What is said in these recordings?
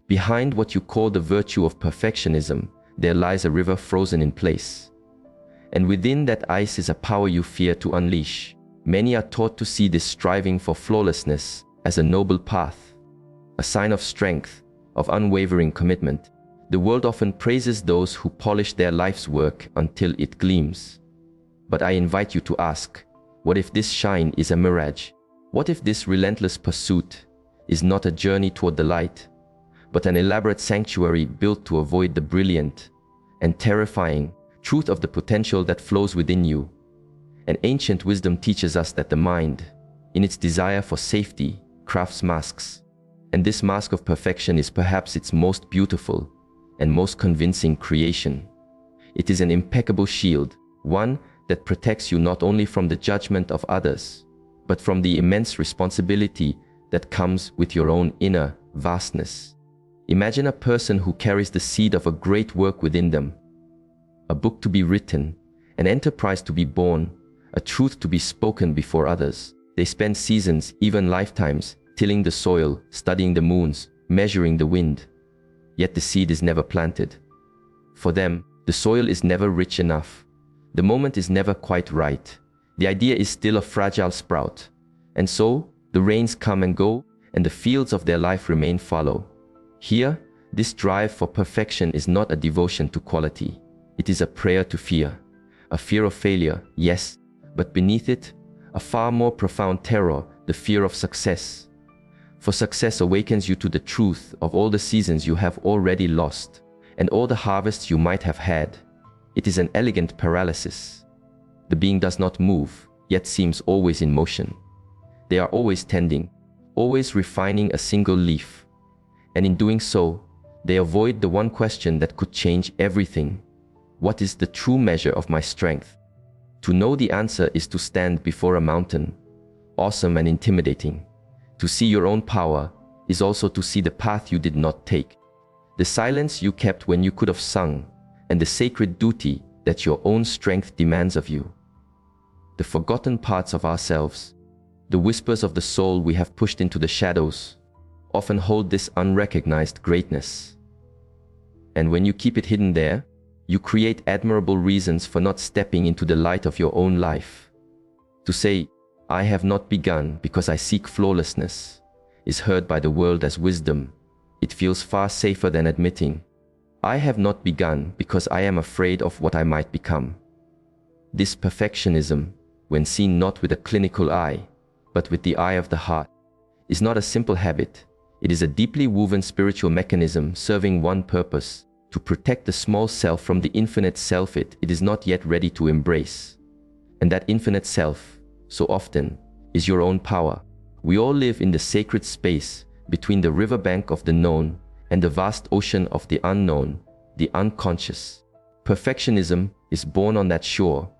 Behind what you call the virtue of perfectionism, there lies a river frozen in place. And within that ice is a power you fear to unleash. Many are taught to see this striving for flawlessness as a noble path, a sign of strength, of unwavering commitment. The world often praises those who polish their life's work until it gleams. But I invite you to ask, what if this shine is a mirage? What if this relentless pursuit is not a journey toward the light, but an elaborate sanctuary built to avoid the brilliant and terrifying truth of the potential that flows within you? An ancient wisdom teaches us that the mind, in its desire for safety, crafts masks. And this mask of perfection is perhaps its most beautiful and most convincing creation. It is an impeccable shield, one that protects you not only from the judgment of others, but from the immense responsibility that comes with your own inner vastness. Imagine a person who carries the seed of a great work within them, a book to be written, an enterprise to be born, a truth to be spoken before others. They spend seasons, even lifetimes, tilling the soil, studying the moons, measuring the wind. Yet the seed is never planted. For them, the soil is never rich enough. The moment is never quite right. The idea is still a fragile sprout. And so, the rains come and go, and the fields of their life remain fallow. Here, this drive for perfection is not a devotion to quality. It is a prayer to fear. A fear of failure, yes, but beneath it, a far more profound terror, the fear of success. For success awakens you to the truth of all the seasons you have already lost, and all the harvests you might have had. It is an elegant paralysis. The being does not move, yet seems always in motion. They are always tending, always refining a single leaf. And in doing so, they avoid the one question that could change everything. What is the true measure of my strength? To know the answer is to stand before a mountain, awesome and intimidating. To see your own power is also to see the path you did not take, the silence you kept when you could have sung, and the sacred duty that your own strength demands of you. The forgotten parts of ourselves, the whispers of the soul we have pushed into the shadows, often hold this unrecognized greatness. And when you keep it hidden there, you create admirable reasons for not stepping into the light of your own life. To say, I have not begun because I seek flawlessness, is heard by the world as wisdom. It feels far safer than admitting, I have not begun because I am afraid of what I might become. This perfectionism, when seen not with a clinical eye, but with the eye of the heart, is not a simple habit. It is a deeply woven spiritual mechanism serving one purpose: to protect the small self from the infinite self it is not yet ready to embrace. And that infinite self, so often, is your own power. We all live in the sacred space between the riverbank of the known and the vast ocean of the unknown, the unconscious. Perfectionism is born on that shore.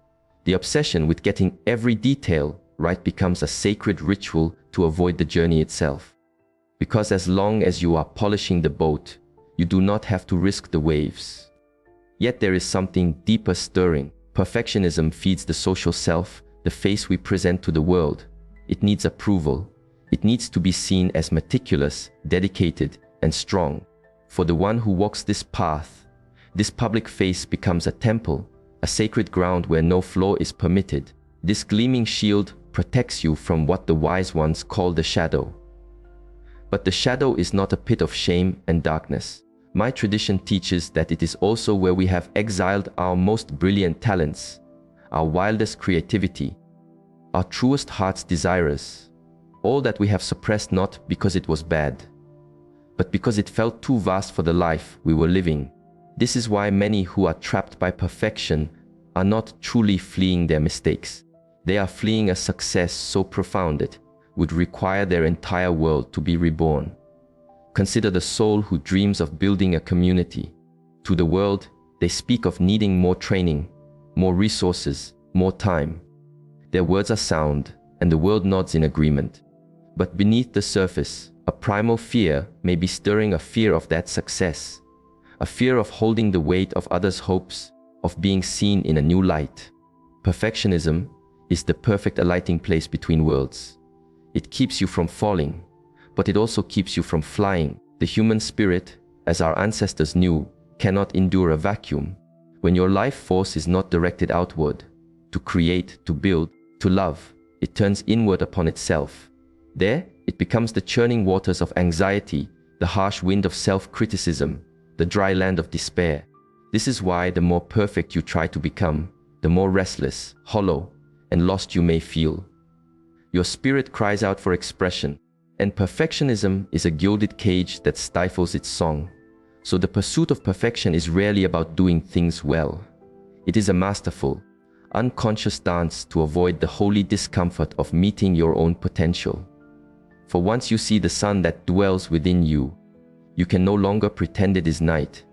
The obsession with getting every detail right becomes a sacred ritual to avoid the journey itself. Because as long as you are polishing the boat, you do not have to risk the waves. Yet there is something deeper stirring. Perfectionism feeds the social self, the face we present to the world. It needs approval. It needs to be seen as meticulous, dedicated, and strong. For the one who walks this path, this public face becomes a temple, a sacred ground where no flaw is permitted. This gleaming shield protects you from what the wise ones call the shadow. But the shadow is not a pit of shame and darkness. My tradition teaches that it is also where we have exiled our most brilliant talents, our wildest creativity, our truest heart's desires, all that we have suppressed not because it was bad, but because it felt too vast for the life we were living. This is why many who are trapped by perfection are not truly fleeing their mistakes. They are fleeing a success so profound it would require their entire world to be reborn. Consider the soul who dreams of building a community. To the world, they speak of needing more training, more resources, more time. Their words are sound, and the world nods in agreement. But beneath the surface, a primal fear may be stirring, a fear of that success, a fear of holding the weight of others' hopes, of being seen in a new light. Perfectionism is the perfect alighting place between worlds. It keeps you from falling, but it also keeps you from flying. The human spirit, as our ancestors knew, cannot endure a vacuum. When your life force is not directed outward, to create, to build, to love, it turns inward upon itself. There, it becomes the churning waters of anxiety, the harsh wind of self-criticism, the dry land of despair. This is why the more perfect you try to become, the more restless, hollow, and lost you may feel. Your spirit cries out for expression, and perfectionism is a gilded cage that stifles its song. So the pursuit of perfection is rarely about doing things well. It is a masterful, unconscious dance to avoid the holy discomfort of meeting your own potential. For once you see the sun that dwells within you, you can no longer pretend it is night.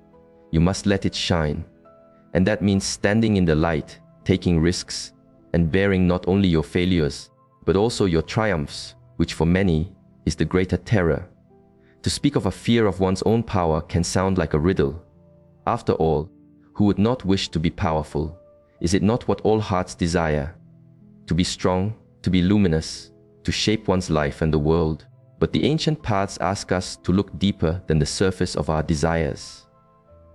You must let it shine. And that means standing in the light, taking risks, and bearing not only your failures, but also your triumphs, which for many is the greater terror. To speak of a fear of one's own power can sound like a riddle. After all, who would not wish to be powerful? Is it not what all hearts desire? To be strong, to be luminous, to shape one's life and the world. But the ancient paths ask us to look deeper than the surface of our desires.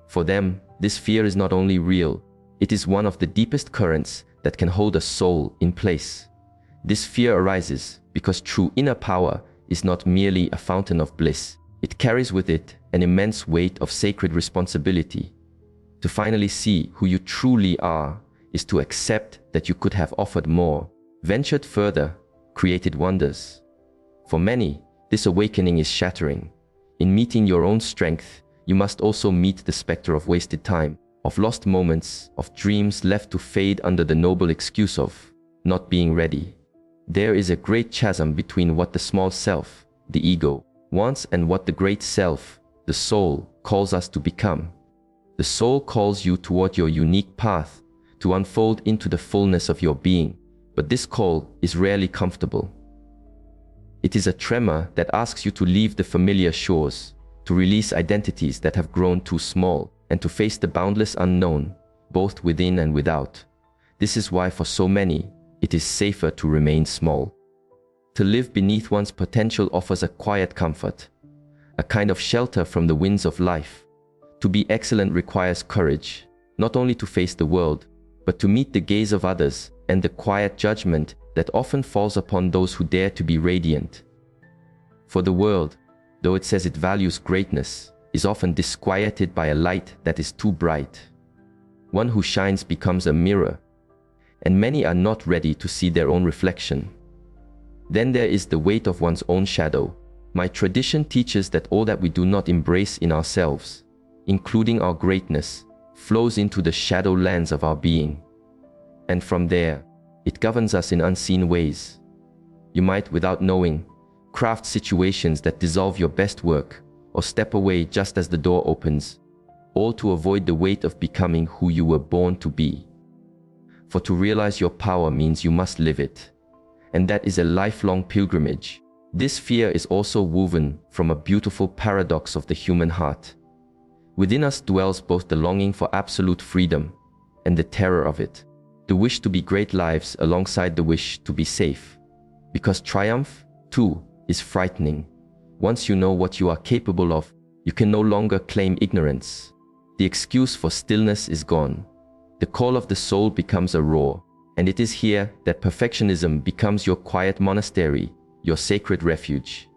For them, this fear is not only real, it is one of the deepest currents that can hold a soul in place. This fear arises because true inner power is not merely a fountain of bliss. It carries with it an immense weight of sacred responsibility. To finally see who you truly are is to accept that you could have offered more, ventured further, created wonders. For many, this awakening is shattering. In meeting your own strength, you must also meet the specter of wasted time, of lost moments, of dreams left to fade under the noble excuse of not being ready. There is a great chasm between what the small self, the ego, wants and what the great self, the soul, calls us to become. The soul calls you toward your unique path, to unfold into the fullness of your being, but this call is rarely comfortable. It is a tremor that asks you to leave the familiar shores, to release identities that have grown too small, and to face the boundless unknown, both within and without. This is why for so many, it is safer to remain small. To live beneath one's potential offers a quiet comfort, a kind of shelter from the winds of life. To be excellent requires courage, not only to face the world, but to meet the gaze of others and the quiet judgment that often falls upon those who dare to be radiant. For the world, though it says it values greatness, is often disquieted by a light that is too bright. One who shines becomes a mirror, and many are not ready to see their own reflection. Then there is the weight of one's own shadow. My tradition teaches that all that we do not embrace in ourselves, including our greatness, flows into the shadow lands of our being. And from there, it governs us in unseen ways. You might, without knowing, craft situations that dissolve your best work, or step away just as the door opens, all to avoid the weight of becoming who you were born to be. For to realize your power means you must live it, and that is a lifelong pilgrimage. This fear is also woven from a beautiful paradox of the human heart. Within us dwells both the longing for absolute freedom and the terror of it, the wish to be great lives alongside the wish to be safe. Because triumph, too, is frightening. Once you know what you are capable of, you can no longer claim ignorance. The excuse for stillness is gone. The call of the soul becomes a roar, and it is here that perfectionism becomes your quiet monastery, your sacred refuge.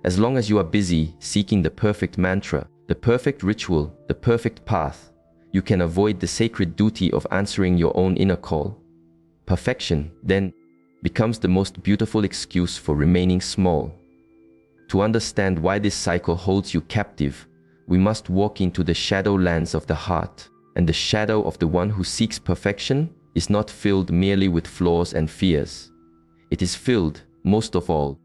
As long as you are busy seeking the perfect mantra, the perfect ritual, the perfect path, you can avoid the sacred duty of answering your own inner call. Perfection, then, becomes the most beautiful excuse for remaining small. To understand why this cycle holds you captive, we must walk into the shadow lands of the heart, and the shadow of the one who seeks perfection is not filled merely with flaws and fears. It is filled, most of all,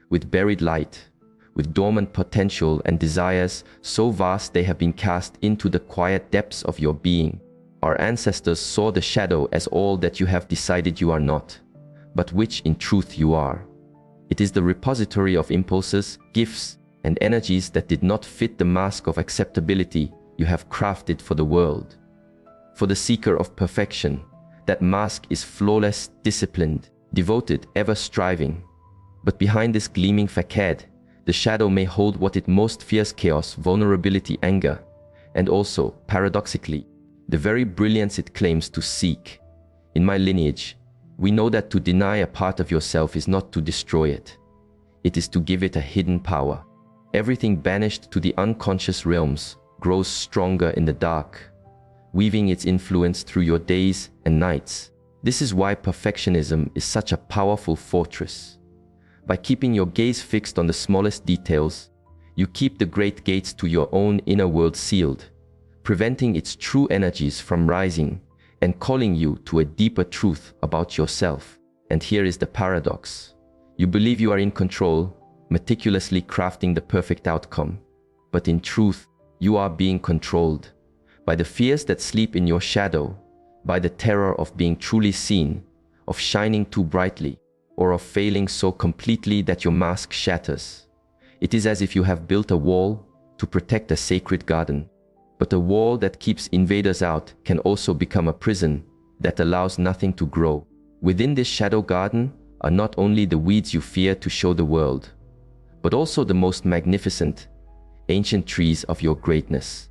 with buried light, with dormant potential and desires so vast they have been cast into the quiet depths of your being. Our ancestors saw the shadow as all that you have decided you are not, but which in truth you are. It is the repository of impulses, gifts, and energies that did not fit the mask of acceptability you have crafted for the world. For the seeker of perfection, that mask is flawless, disciplined, devoted, ever striving. But behind this gleaming facade, The shadow may hold what it most fears: chaos, vulnerability, anger, and also, paradoxically, the very brilliance it claims to seek. In my lineage, we know that to deny a part of yourself is not to destroy it. It is to give it a hidden power. Everything banished to the unconscious realms grows stronger in the dark, weaving its influence through your days and nights. This is why perfectionism is such a powerful fortress. By keeping your gaze fixed on the smallest details, you keep the great gates to your own inner world sealed, preventing its true energies from rising and calling you to a deeper truth about yourself. And here is the paradox. You believe you are in control, meticulously crafting the perfect outcome. But in truth, you are being controlled by the fears that sleep in your shadow, by the terror of being truly seen, of shining too brightly, or of failing so completely that your mask shatters. It is as if you have built a wall to protect a sacred garden. But a wall that keeps invaders out can also become a prison that allows nothing to grow. Within this shadow garden are not only the weeds you fear to show the world, but also the most magnificent, ancient trees of your greatness.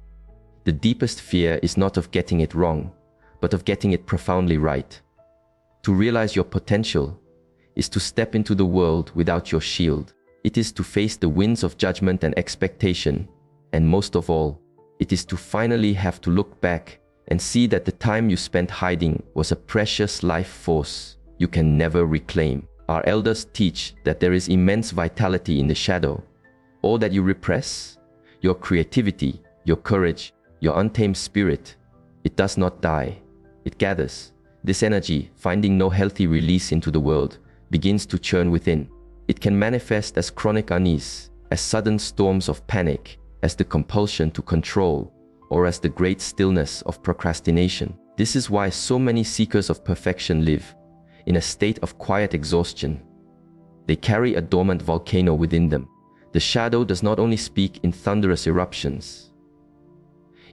The deepest fear is not of getting it wrong, but of getting it profoundly right. To realize your potential is to step into the world without your shield. It is to face the winds of judgment and expectation, and most of all, it is to finally have to look back and see that the time you spent hiding was a precious life force you can never reclaim. Our elders teach that there is immense vitality in the shadow. All that you repress, your creativity, your courage, your untamed spirit, it does not die. It gathers. This energy, finding no healthy release into the world, begins to churn within. It can manifest as chronic unease, as sudden storms of panic, as the compulsion to control, or as the great stillness of procrastination. This is why so many seekers of perfection live in a state of quiet exhaustion. They carry a dormant volcano within them. The shadow does not only speak in thunderous eruptions.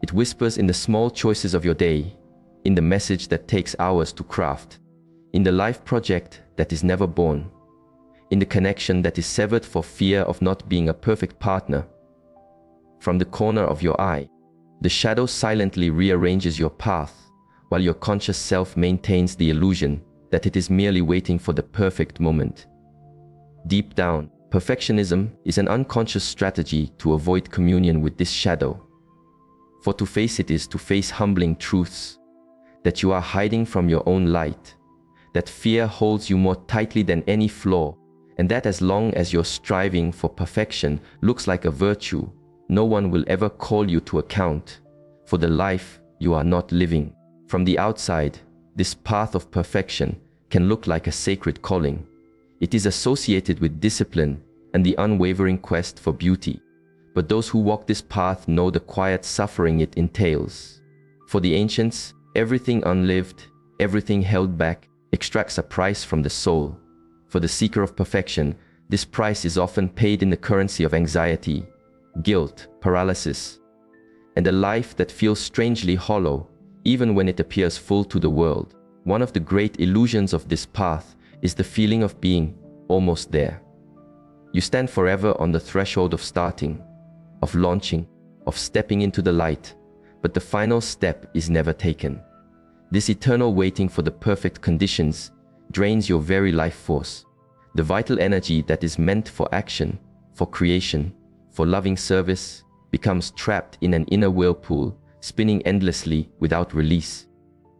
It whispers in the small choices of your day, in the message that takes hours to craft, in the life project that is never born, in the connection that is severed for fear of not being a perfect partner. From the corner of your eye, the shadow silently rearranges your path, while your conscious self maintains the illusion that it is merely waiting for the perfect moment. Deep down, perfectionism is an unconscious strategy to avoid communion with this shadow. For to face it is to face humbling truths, that you are hiding from your own light, that fear holds you more tightly than any flaw, and that as long as your striving for perfection looks like a virtue, no one will ever call you to account for the life you are not living. From the outside, this path of perfection can look like a sacred calling. It is associated with discipline and the unwavering quest for beauty. But those who walk this path know the quiet suffering it entails. For the ancients, everything unlived, everything held back, extracts a price from the soul. For the seeker of perfection, this price is often paid in the currency of anxiety, guilt, paralysis, and a life that feels strangely hollow, even when it appears full to the world. One of the great illusions of this path is the feeling of being almost there. You stand forever on the threshold of starting, of launching, of stepping into the light, but the final step is never taken. This eternal waiting for the perfect conditions drains your very life force. The vital energy that is meant for action, for creation, for loving service, becomes trapped in an inner whirlpool, spinning endlessly without release.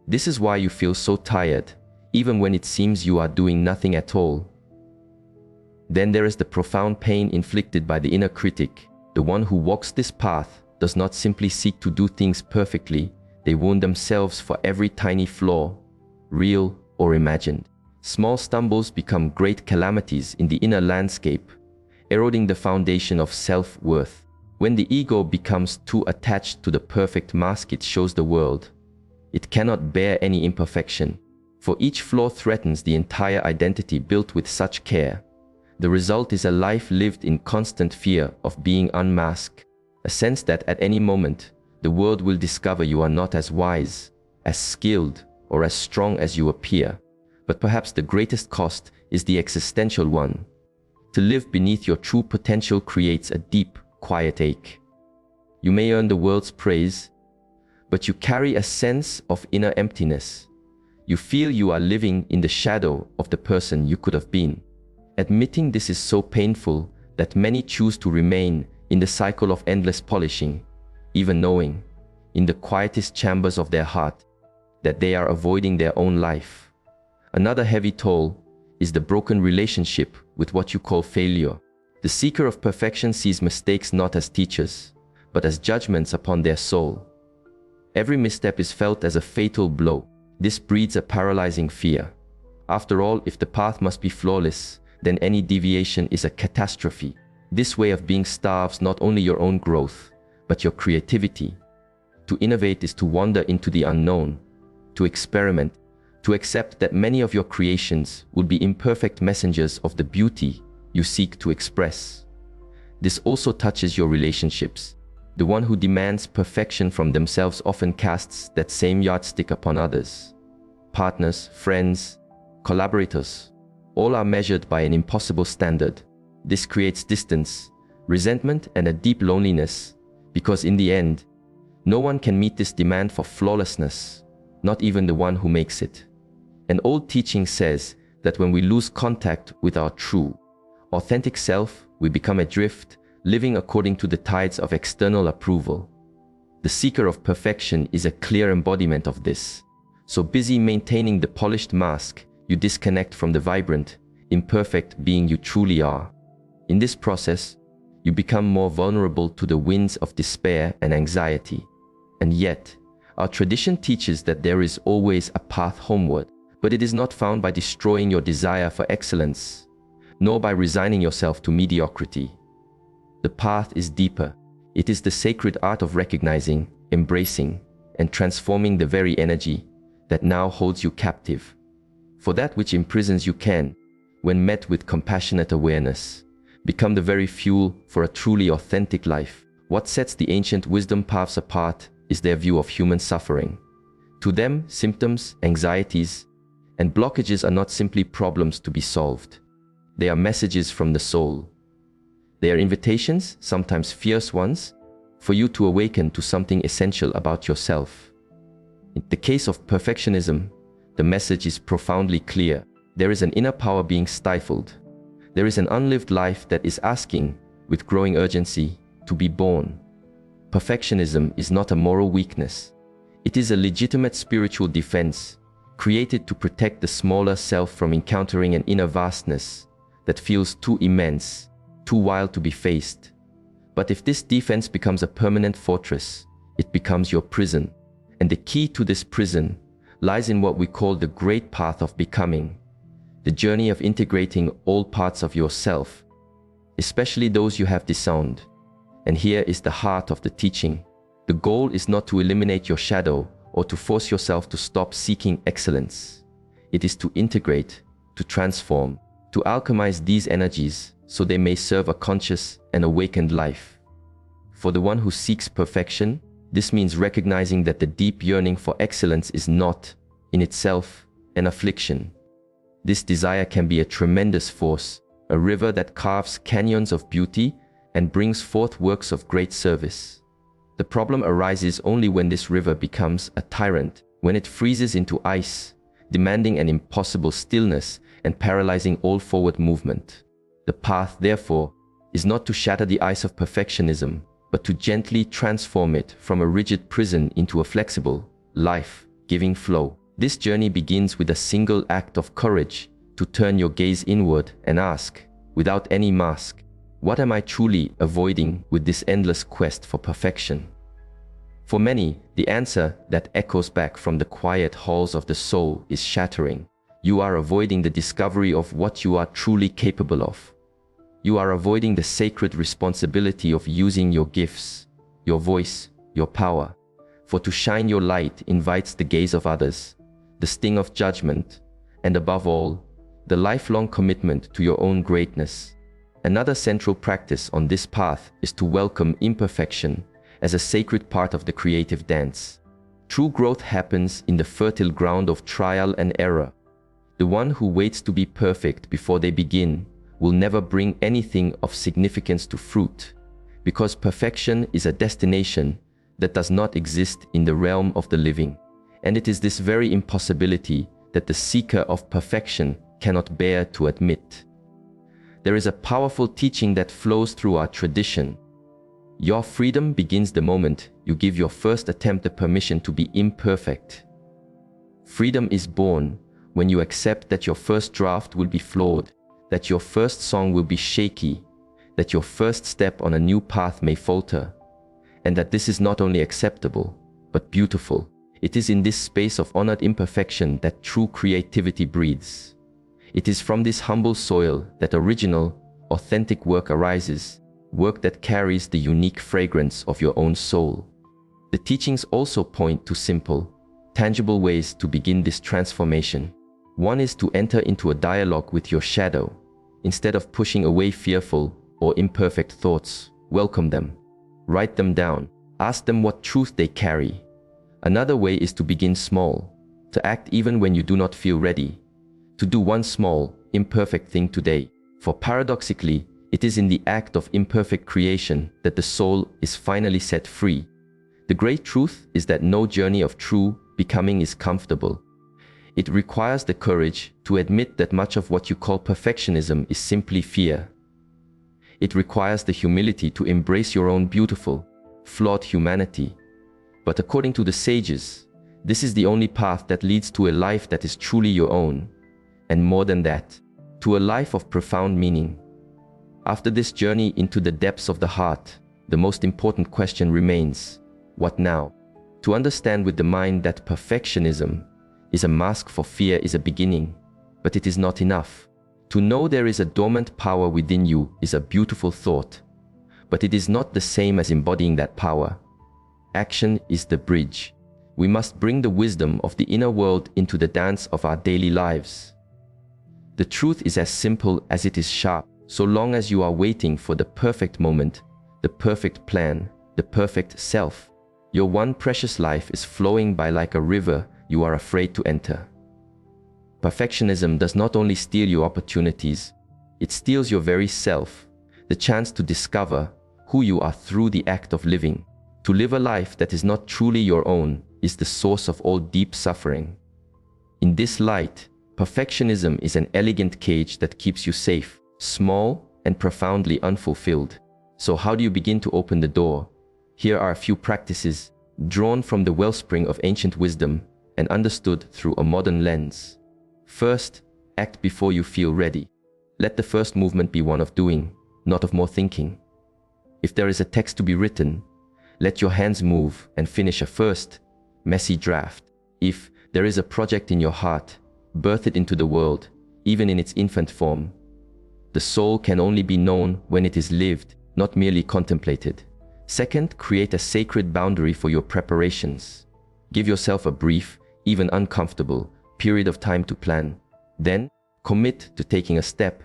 This is why you feel so tired, even when it seems you are doing nothing at all. Then there is the profound pain inflicted by the inner critic. The one who walks this path does not simply seek to do things perfectly, they wound themselves for every tiny flaw, real or imagined. Small stumbles become great calamities in the inner landscape, eroding the foundation of self-worth. When the ego becomes too attached to the perfect mask it shows the world, it cannot bear any imperfection, for each flaw threatens the entire identity built with such care. The result is a life lived in constant fear of being unmasked, a sense that at any moment, the world will discover you are not as wise, as skilled, or as strong as you appear. But perhaps the greatest cost is the existential one, To live beneath your true potential creates a deep, quiet ache. You may earn the world's praise, but you carry a sense of inner emptiness. You feel you are living in the shadow of the person you could have been. Admitting this is so painful that many choose to remain in the cycle of endless polishing, even knowing, in the quietest chambers of their heart, that they are avoiding their own life. Another heavy toll is the broken relationship with what you call failure. The seeker of perfection sees mistakes not as teachers, but as judgments upon their soul. Every misstep is felt as a fatal blow. This breeds a paralyzing fear. After all, if the path must be flawless, then any deviation is a catastrophe. This way of being starves not only your own growth, but your creativity. To innovate is to wander into the unknown, to experiment, to accept that many of your creations will be imperfect messengers of the beauty you seek to express. This also touches your relationships. The one who demands perfection from themselves often casts that same yardstick upon others. Partners, friends, collaborators, all are measured by an impossible standard. This creates distance, resentment, and a deep loneliness, because in the end, no one can meet this demand for flawlessness, not even the one who makes it. An old teaching says that when we lose contact with our true, authentic self, we become adrift, living according to the tides of external approval. The seeker of perfection is a clear embodiment of this. So busy maintaining the polished mask, you disconnect from the vibrant, imperfect being you truly are. In this process, you become more vulnerable to the winds of despair and anxiety. And yet, our tradition teaches that there is always a path homeward, but it is not found by destroying your desire for excellence, nor by resigning yourself to mediocrity. The path is deeper. It is the sacred art of recognizing, embracing, and transforming the very energy that now holds you captive. For that which imprisons you can, when met with compassionate awareness, become the very fuel for a truly authentic life. What sets the ancient wisdom paths apart is their view of human suffering. To them, symptoms, anxieties, and blockages are not simply problems to be solved. They are messages from the soul. They are invitations, sometimes fierce ones, for you to awaken to something essential about yourself. In the case of perfectionism, the message is profoundly clear. There is an inner power being stifled. There is an unlived life that is asking, with growing urgency, to be born. Perfectionism is not a moral weakness. It is a legitimate spiritual defense, created to protect the smaller self from encountering an inner vastness that feels too immense, too wild to be faced. But if this defense becomes a permanent fortress, it becomes your prison. And the key to this prison lies in what we call the great path of becoming, the journey of integrating all parts of yourself, especially those you have disowned. And here is the heart of the teaching. The goal is not to eliminate your shadow or to force yourself to stop seeking excellence. It is to integrate, to transform, to alchemize these energies so they may serve a conscious and awakened life. For the one who seeks perfection, this means recognizing that the deep yearning for excellence is not, in itself, an affliction. This desire can be a tremendous force, a river that carves canyons of beauty and brings forth works of great service. The problem arises only when this river becomes a tyrant, when it freezes into ice, demanding an impossible stillness and paralyzing all forward movement. The path, therefore, is not to shatter the ice of perfectionism, but to gently transform it from a rigid prison into a flexible, life-giving flow. This journey begins with a single act of courage to turn your gaze inward and ask, without any mask, what am I truly avoiding with this endless quest for perfection? For many, the answer that echoes back from the quiet halls of the soul is shattering. You are avoiding the discovery of what you are truly capable of. You are avoiding the sacred responsibility of using your gifts, your voice, your power. For to shine your light invites the gaze of others, the sting of judgment, and above all, the lifelong commitment to your own greatness. Another central practice on this path is to welcome imperfection as a sacred part of the creative dance. True growth happens in the fertile ground of trial and error. The one who waits to be perfect before they begin will never bring anything of significance to fruit, because perfection is a destination that does not exist in the realm of the living. And it is this very impossibility that the seeker of perfection cannot bear to admit. There is a powerful teaching that flows through our tradition. Your freedom begins the moment you give your first attempt the permission to be imperfect. Freedom is born when you accept that your first draft will be flawed, that your first song will be shaky, that your first step on a new path may falter, and that this is not only acceptable, but beautiful. It is in this space of honored imperfection that true creativity breathes. It is from this humble soil that original, authentic work arises, work that carries the unique fragrance of your own soul. The teachings also point to simple, tangible ways to begin this transformation. One is to enter into a dialogue with your shadow. Instead of pushing away fearful or imperfect thoughts, welcome them. Write them down. Ask them what truth they carry. Another way is to begin small, to act even when you do not feel ready, to do one small, imperfect thing today. For paradoxically, it is in the act of imperfect creation that the soul is finally set free. The great truth is that no journey of true becoming is comfortable. It requires the courage to admit that much of what you call perfectionism is simply fear. It requires the humility to embrace your own beautiful, flawed humanity. But according to the sages, this is the only path that leads to a life that is truly your own, and more than that, to a life of profound meaning. After this journey into the depths of the heart, the most important question remains: what now? To understand with the mind that perfectionism is a mask for fear is a beginning, but it is not enough. To know there is a dormant power within you is a beautiful thought, but it is not the same as embodying that power. Action is the bridge. We must bring the wisdom of the inner world into the dance of our daily lives. The truth is as simple as it is sharp. So long as you are waiting for the perfect moment, the perfect plan, the perfect self, your one precious life is flowing by like a river you are afraid to enter. Perfectionism does not only steal your opportunities, it steals your very self, the chance to discover who you are through the act of living. To live a life that is not truly your own is the source of all deep suffering. In this light, perfectionism is an elegant cage that keeps you safe, small, and profoundly unfulfilled. So how do you begin to open the door? Here are a few practices drawn from the wellspring of ancient wisdom and understood through a modern lens. First, act before you feel ready. Let the first movement be one of doing, not of more thinking. If there is a text to be written, let your hands move and finish a first, messy draft. If there is a project in your heart, birth it into the world, even in its infant form. The soul can only be known when it is lived, not merely contemplated. Second, create a sacred boundary for your preparations. Give yourself a brief, even uncomfortable, period of time to plan. Then, commit to taking a step.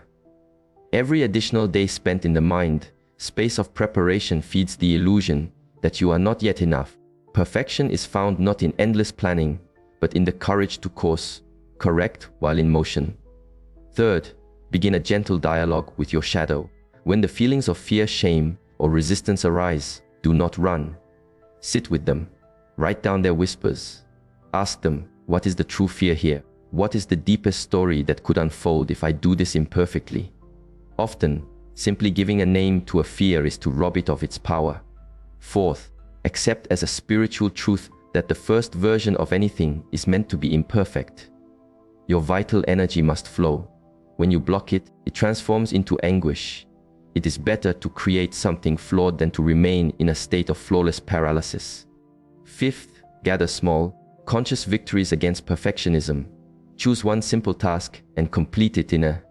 Every additional day spent in the mind, space of preparation feeds the illusion that you are not yet enough. Perfection is found not in endless planning, but in the courage to course correct while in motion. Third, begin a gentle dialogue with your shadow. When the feelings of fear, shame, or resistance arise, do not run. Sit with them. Write down their whispers. Ask them, what is the true fear here? What is the deepest story that could unfold if I do this imperfectly? Often, simply giving a name to a fear is to rob it of its power. Fourth, accept as a spiritual truth that the first version of anything is meant to be imperfect. Your vital energy must flow. When you block it, it transforms into anguish. It is better to create something flawed than to remain in a state of flawless paralysis. Fifth, gather small, conscious victories against perfectionism. Choose one simple task and complete it in a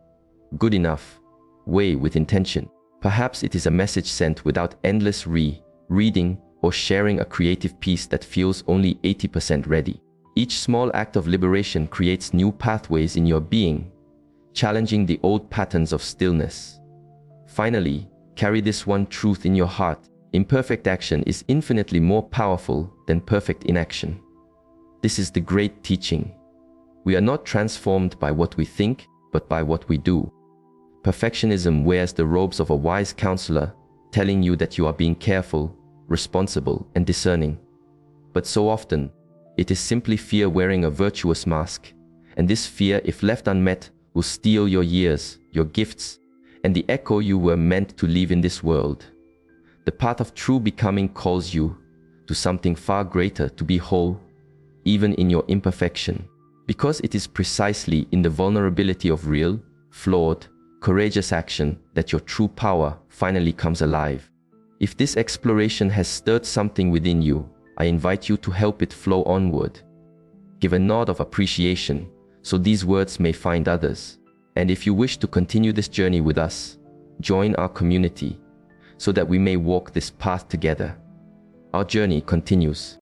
good enough way with intention. Perhaps it is a message sent without endless reading or sharing a creative piece that feels only 80% ready. Each small act of liberation creates new pathways in your being, challenging the old patterns of stillness. Finally, carry this one truth in your heart: imperfect action is infinitely more powerful than perfect inaction. This is the great teaching. We are not transformed by what we think, but by what we do. Perfectionism wears the robes of a wise counselor, telling you that you are being careful, responsible, and discerning. But so often, it is simply fear wearing a virtuous mask, and this fear, if left unmet, will steal your years, your gifts, and the echo you were meant to leave in this world. The path of true becoming calls you to something far greater, to be whole, even in your imperfection, because it is precisely in the vulnerability of real, flawed, courageous action that your true power finally comes alive. If this exploration has stirred something within you, I invite you to help it flow onward. Give a nod of appreciation so these words may find others. And if you wish to continue this journey with us, join our community so that we may walk this path together. Our journey continues.